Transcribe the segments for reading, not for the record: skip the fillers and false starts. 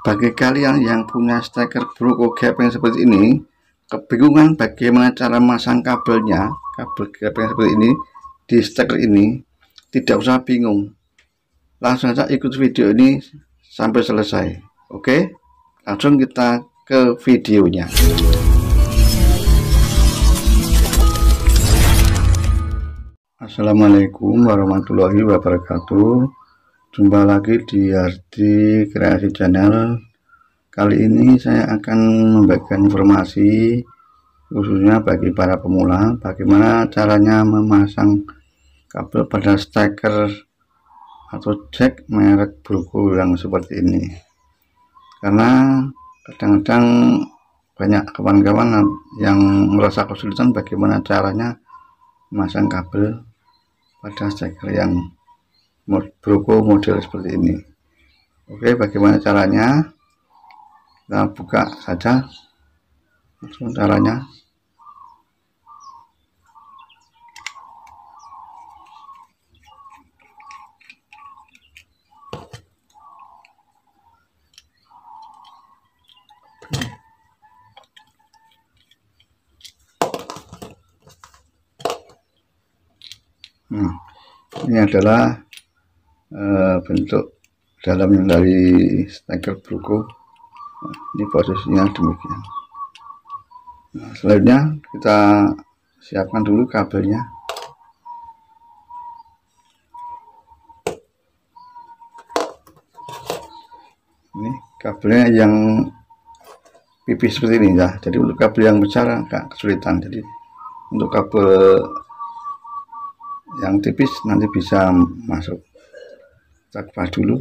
Bagi kalian yang punya steker Broco gaping seperti ini, kebingungan bagaimana cara masang kabelnya, kabel gaping seperti ini di steker ini, tidak usah bingung, langsung saja ikut video ini sampai selesai. Oke, langsung kita ke videonya. Assalamualaikum warahmatullahi wabarakatuh. Jumpa lagi di Hardi Kreasi Channel. Kali ini saya akan membagikan informasi khususnya bagi para pemula, bagaimana caranya memasang kabel pada steker atau jack merek Broco yang seperti ini. Karena kadang-kadang banyak kawan-kawan yang merasa kesulitan bagaimana caranya memasang kabel pada steker yang Broco model seperti ini. Oke, bagaimana caranya? Kita buka saja langsung caranya. Ini adalah bentuk dalam dari steker Broco. Ini posisinya demikian. Selanjutnya kita siapkan dulu kabelnya. Ini kabelnya yang pipih seperti ini ya. Jadi untuk kabel yang besar agak kesulitan. Jadi untuk kabel yang tipis nanti bisa masuk. Kita kupas dulu.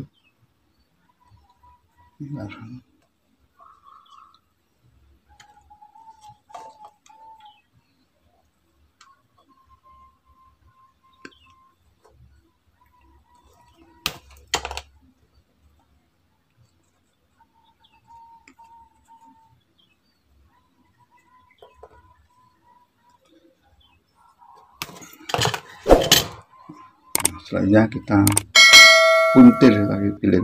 Selanjutnya kita puntir lagi pilih.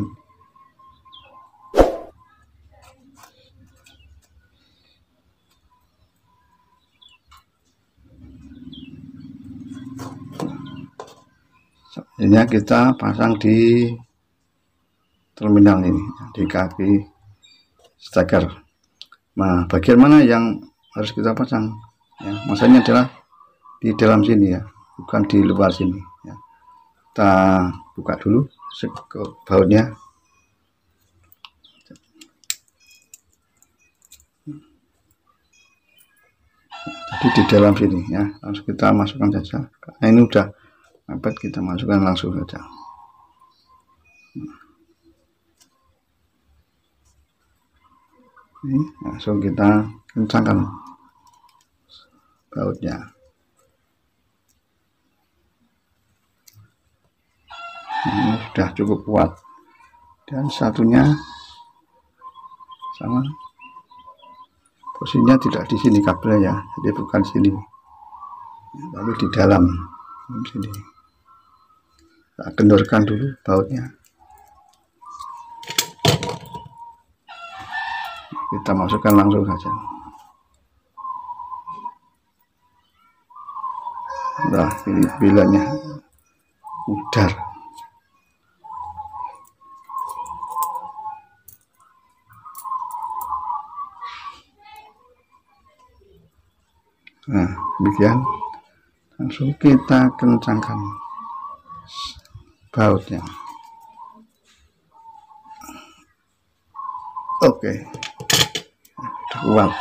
Selanjutnya kita pasang di terminal ini, di kaki steker. Nah, bagian mana yang harus kita pasang? Ya, masanya adalah di dalam sini ya, bukan di luar sini. Ya. Kita buka dulu bautnya. Jadi di dalam sini ya, langsung kita masukkan saja. Nah, ini udah mepet, kita masukkan langsung saja. Ini langsung kita kencangkan bautnya. Ini sudah cukup kuat, dan satunya sama, posisinya tidak di sini kabelnya ya, jadi bukan sini, tapi di dalam sini. Kita kendorkan dulu bautnya, kita masukkan langsung saja. Nah, ini bilanya udar. Nah, demikian, langsung kita kencangkan bautnya. Oke, udah kuat.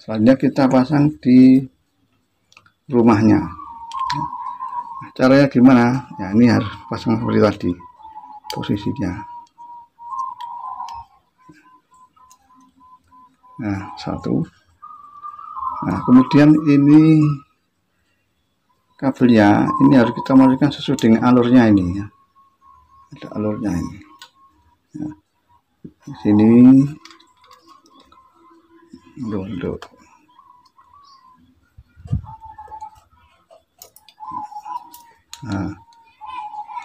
Selanjutnya kita pasang di rumahnya. Caranya gimana? Ya, ini harus pasang seperti tadi posisinya. Nah, satu. Nah, kemudian ini kabelnya ini harus kita masukkan sesuai dengan alurnya ini ya. Ada alurnya ini. Ya. Di sini untuk nah,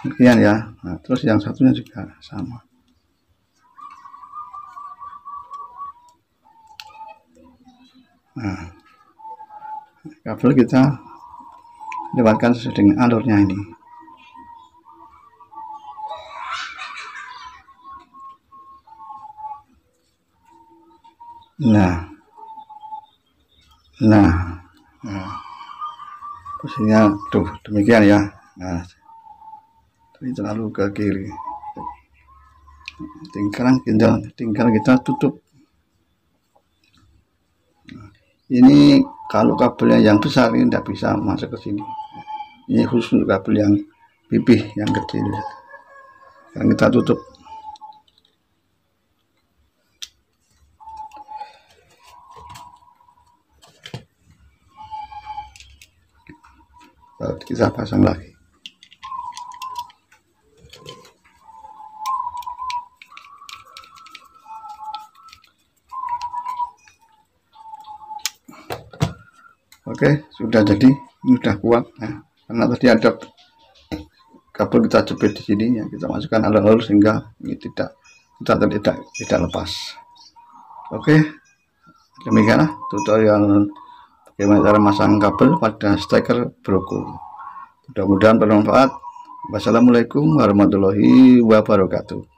sekian ya. Nah, terus yang satunya juga sama. Nah, kabel kita lewatkan sesuai dengan alurnya ini. Nah, posisinya tuh demikian ya. Nah, ini terlalu ke kiri. Tinggal kita tutup. Ini kalau kabelnya yang besar ini tidak bisa masuk ke sini. Ini khusus untuk kabel yang pipih yang kecil. Sekarang kita tutup. Lalu kita pasang lagi. Oke, sudah jadi. Ini sudah kuat. Nah, karena tadi ada kabel kita jepit di sini ya, kita masukkan alur-alur sehingga ini tidak lepas. Oke, demikianlah tutorial bagaimana cara masang kabel pada steker Broco. Mudah-mudahan bermanfaat. Wassalamualaikum warahmatullahi wabarakatuh.